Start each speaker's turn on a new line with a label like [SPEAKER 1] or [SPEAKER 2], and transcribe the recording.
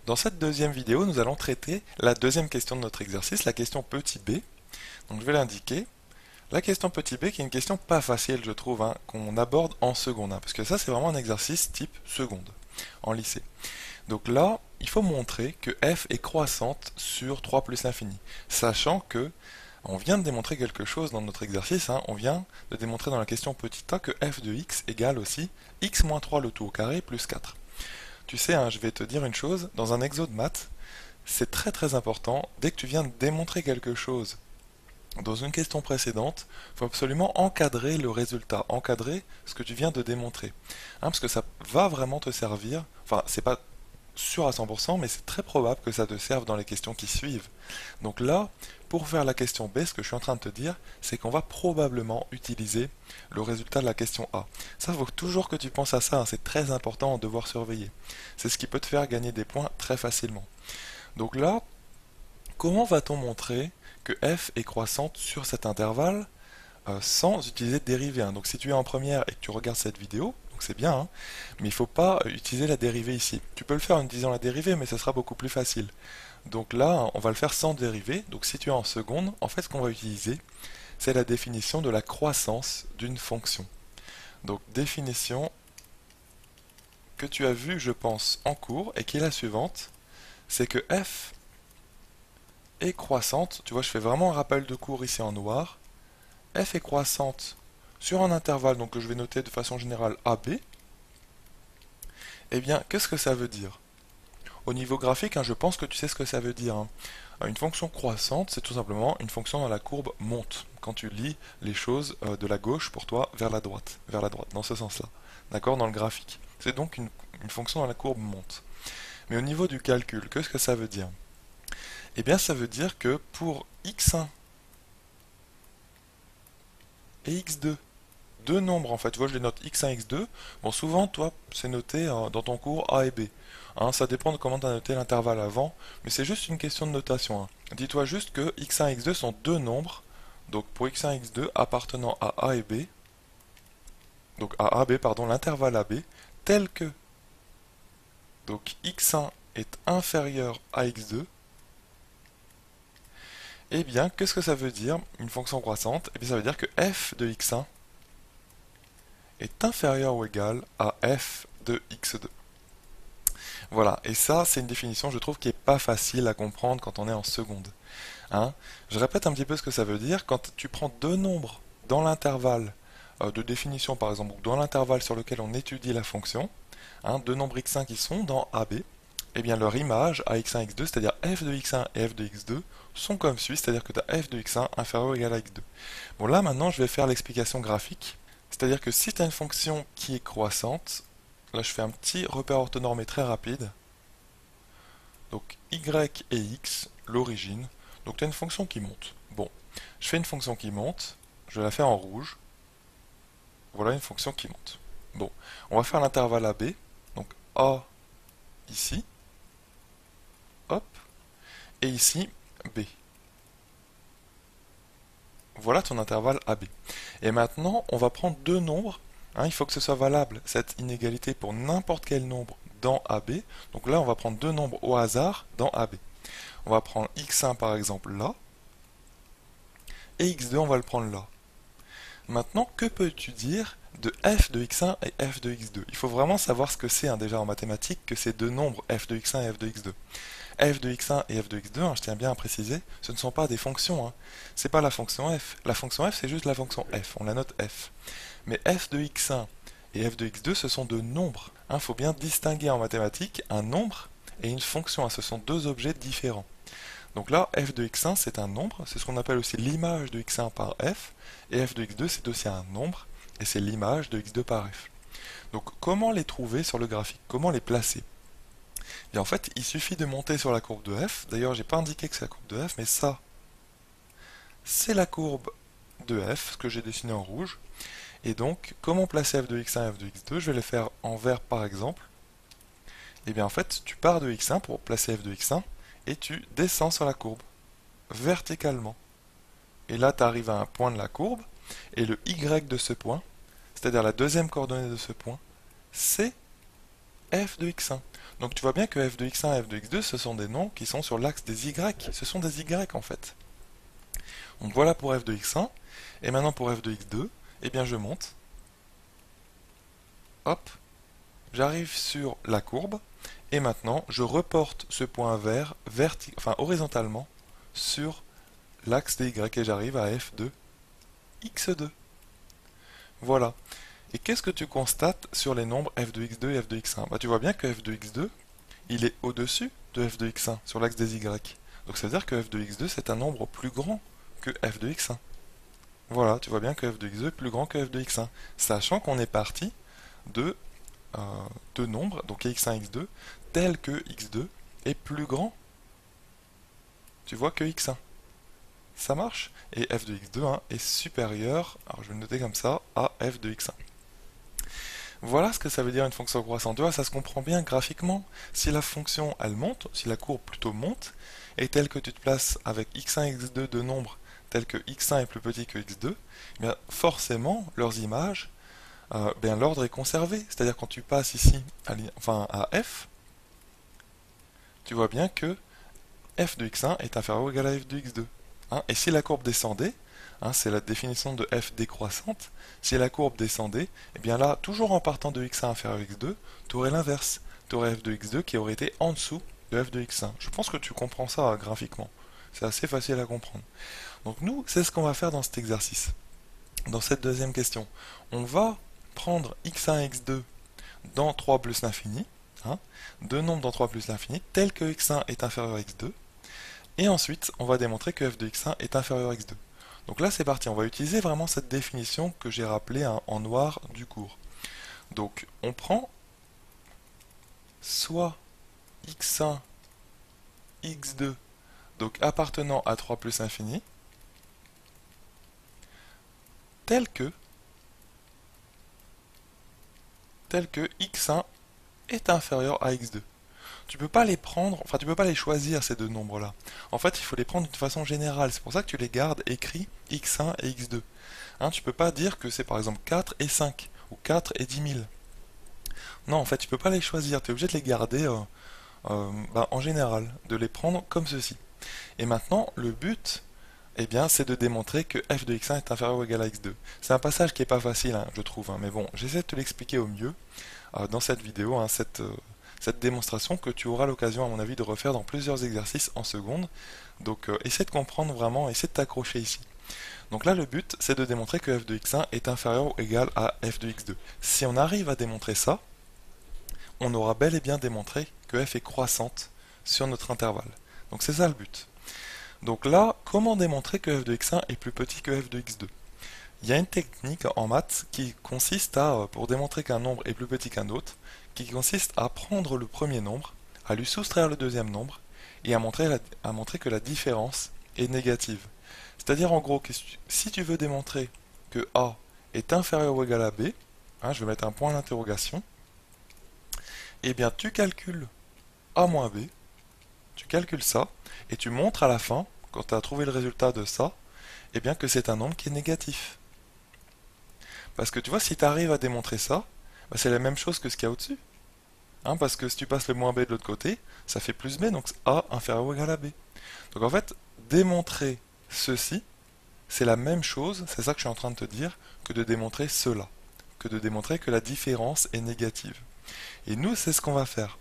[SPEAKER 1] Dans cette deuxième vidéo, nous allons traiter la deuxième question de notre exercice, la question petit b. Donc je vais l'indiquer. La question petit b qui est une question pas facile, je trouve, qu'on aborde en seconde, parce que ça c'est vraiment un exercice type seconde, en lycée. Donc là, il faut montrer que f est croissante sur 3 plus l'infini, sachant que on vient de démontrer quelque chose dans notre exercice, on vient de démontrer dans la question petit a que f de x égale aussi x moins 3 le tout au carré plus 4. Tu sais, je vais te dire une chose, dans un exo de maths, c'est très très important, dès que tu viens de démontrer quelque chose dans une question précédente, il faut absolument encadrer le résultat, encadrer ce que tu viens de démontrer. Parce que ça va vraiment te servir, enfin c'est pas sûr à 100%, mais c'est très probable que ça te serve dans les questions qui suivent. Donc là, pour faire la question B, ce que je suis en train de te dire, c'est qu'on va probablement utiliser le résultat de la question A. Ça, il faut toujours que tu penses à ça, c'est très important à devoir surveiller. C'est ce qui peut te faire gagner des points très facilement. Donc là, comment va-t-on montrer que f est croissante sur cet intervalle sans utiliser de dérivée. Donc si tu es en première et que tu regardes cette vidéo, donc c'est bien, mais il ne faut pas utiliser la dérivée ici. Tu peux le faire en utilisant la dérivée, mais ce sera beaucoup plus facile. Donc là, on va le faire sans dérivée. Donc si tu es en seconde, en fait ce qu'on va utiliser, c'est la définition de la croissance d'une fonction. Donc définition que tu as vue, je pense, en cours, et qui est la suivante, c'est que f est croissante, tu vois, je fais vraiment un rappel de cours ici en noir, f est croissante sur un intervalle donc que je vais noter de façon générale AB, eh bien, qu'est-ce que ça veut dire? Au niveau graphique, je pense que tu sais ce que ça veut dire. Une fonction croissante, c'est tout simplement une fonction dans la courbe monte, quand tu lis les choses de la gauche pour toi vers la droite, dans ce sens-là. D'accord? Dans le graphique. C'est donc une fonction dans la courbe monte. Mais au niveau du calcul, qu'est-ce que ça veut dire? Eh bien, ça veut dire que pour x1 et x2, deux nombres en fait, tu vois je les note x1, x2, bon souvent toi c'est noté dans ton cours A et B, ça dépend de comment tu as noté l'intervalle avant, mais c'est juste une question de notation. Dis-toi juste que x1 et x2 sont deux nombres, donc pour x1 et x2 appartenant à A et B, donc à AB pardon, l'intervalle AB, tel que donc x1 est inférieur à x2, eh bien qu'est-ce que ça veut dire une fonction croissante? Eh bien ça veut dire que f de x1 est inférieur ou égal à f de x2. Voilà, et ça, c'est une définition, je trouve, qui est pas facile à comprendre quand on est en seconde. Je répète un petit peu ce que ça veut dire. Quand tu prends deux nombres dans l'intervalle de définition, par exemple, ou dans l'intervalle sur lequel on étudie la fonction, deux nombres x1 qui sont dans AB, eh bien leur image à x1 et x2, c'est-à-dire f de x1 et f de x2, sont comme suit, c'est-à-dire que tu as f de x1 inférieur ou égal à x2. Bon, là, maintenant, je vais faire l'explication graphique. C'est-à-dire que si tu as une fonction qui est croissante, là je fais un petit repère orthonormé très rapide, donc y et x, l'origine, donc tu as une fonction qui monte. Bon, je fais une fonction qui monte, je la fais en rouge, voilà une fonction qui monte. Bon, on va faire l'intervalle AB, donc A ici, hop, et ici B. Voilà ton intervalle AB. Et maintenant, on va prendre deux nombres. Il faut que ce soit valable, cette inégalité, pour n'importe quel nombre dans AB. Donc là, on va prendre deux nombres au hasard dans AB. On va prendre x1 par exemple là, et x2, on va le prendre là. Maintenant, que peux-tu dire de f de x1 et f de x2? Il faut vraiment savoir ce que c'est déjà en mathématiques, que ces deux nombres f de x1 et f de x2. F de x1 et f de x2, je tiens bien à préciser, ce ne sont pas des fonctions. C'est pas la fonction f. La fonction f, c'est juste la fonction f. On la note f. Mais f de x1 et f de x2, ce sont deux nombres. Il faut bien distinguer en mathématiques un nombre et une fonction. Ce sont deux objets différents. Donc là, f de x1, c'est un nombre. C'est ce qu'on appelle aussi l'image de x1 par f. Et f de x2, c'est aussi un nombre. Et c'est l'image de x2 par f. Donc comment les trouver sur le graphique? Comment les placer? Et en fait, il suffit de monter sur la courbe de f. D'ailleurs, j'ai pas indiqué que c'est la courbe de f, mais ça, c'est la courbe de f, ce que j'ai dessiné en rouge. Et donc, comment placer f de x1 et f de x2? Je vais les faire en vert par exemple. Et bien en fait, tu pars de x1 pour placer f de x1 et tu descends sur la courbe verticalement. Et là, tu arrives à un point de la courbe et le y de ce point, c'est-à-dire la deuxième coordonnée de ce point, c'est f de x1. Donc tu vois bien que f de x1 et f de x2, ce sont des nombres qui sont sur l'axe des y. Ce sont des y en fait. Donc voilà pour f de x1. Et maintenant pour f de x2, eh bien je monte. Hop, j'arrive sur la courbe. Et maintenant, je reporte ce point vert horizontalement sur l'axe des y et j'arrive à f de x2. Voilà. Et qu'est-ce que tu constates sur les nombres f de x2 et f de x1? Bah, tu vois bien que f de x2, il est au-dessus de f de x1 sur l'axe des y. Donc ça veut dire que f de x2 c'est un nombre plus grand que f de x1. Voilà, tu vois bien que f de x2 est plus grand que f de x1, sachant qu'on est parti de deux nombres, donc x1 et x2, tels que x2 est plus grand, tu vois, que x1. Ça marche? Et f de x2 hein, est supérieur, alors je vais le noter comme ça, à f de x1. Voilà ce que ça veut dire une fonction croissante. Tu vois, ça se comprend bien graphiquement. Si la fonction, elle monte, si la courbe plutôt monte, et telle que tu te places avec x1 et x2 de nombres tels que x1 est plus petit que x2, eh bien forcément, leurs images, bien l'ordre est conservé. C'est-à-dire quand tu passes ici à f, tu vois bien que f de x1 est inférieur ou égal à f de x2. Hein, et si la courbe descendait, hein, c'est la définition de f décroissante, si la courbe descendait, et bien là, toujours en partant de x1 inférieur à x2, tu aurais l'inverse. Tu aurais f de x2 qui aurait été en dessous de f de x1. Je pense que tu comprends ça graphiquement. C'est assez facile à comprendre. Donc nous, c'est ce qu'on va faire dans cet exercice. Dans cette deuxième question, on va prendre x1 et x2 dans 3 plus l'infini, hein, deux nombres dans 3 plus l'infini, tels que x1 est inférieur à x2, et ensuite, on va démontrer que f de x1 est inférieur à x2. Donc là, c'est parti. On va utiliser vraiment cette définition que j'ai rappelée hein, en noir du cours. Donc, on prend soit x1, x2, donc appartenant à 3 plus infini, tel que x1 est inférieur à x2. Tu peux pas les prendre, enfin tu peux pas les choisir ces deux nombres-là. En fait, il faut les prendre d'une façon générale. C'est pour ça que tu les gardes écrits x1 et x2. Hein, tu peux pas dire que c'est par exemple 4 et 5 ou 4 et 10 000. Non, en fait, tu peux pas les choisir. Tu es obligé de les garder en général, de les prendre comme ceci. Et maintenant, le but, eh bien, c'est de démontrer que f de x1 est inférieur ou égal à x2. C'est un passage qui est pas facile, hein, je trouve, hein, mais bon, j'essaie de te l'expliquer au mieux dans cette vidéo, hein, cette démonstration que tu auras l'occasion, à mon avis, de refaire dans plusieurs exercices en seconde. Donc, essaie de comprendre vraiment, essaie de t'accrocher ici. Donc là, le but, c'est de démontrer que f de x1 est inférieur ou égal à f de x2. Si on arrive à démontrer ça, on aura bel et bien démontré que f est croissante sur notre intervalle. Donc c'est ça le but. Donc là, comment démontrer que f de x1 est plus petit que f de x2? Il y a une technique en maths qui consiste à, pour démontrer qu'un nombre est plus petit qu'un autre, qui consiste à prendre le premier nombre, à lui soustraire le deuxième nombre, et à montrer que la différence est négative. C'est-à-dire en gros que si tu veux démontrer que A est inférieur ou égal à B, hein, je vais mettre un point d'interrogation, eh bien tu calcules A moins B, tu calcules ça, et tu montres à la fin, quand tu as trouvé le résultat de ça, eh bien que c'est un nombre qui est négatif. Parce que tu vois, si tu arrives à démontrer ça, bah, c'est la même chose que ce qu'il y a au-dessus. Hein, parce que si tu passes le moins b de l'autre côté, ça fait plus b, donc A inférieur ou égal à b. Donc en fait, démontrer ceci, c'est la même chose, c'est ça que je suis en train de te dire, que de démontrer cela, que de démontrer que la différence est négative. Et nous, c'est ce qu'on va faire.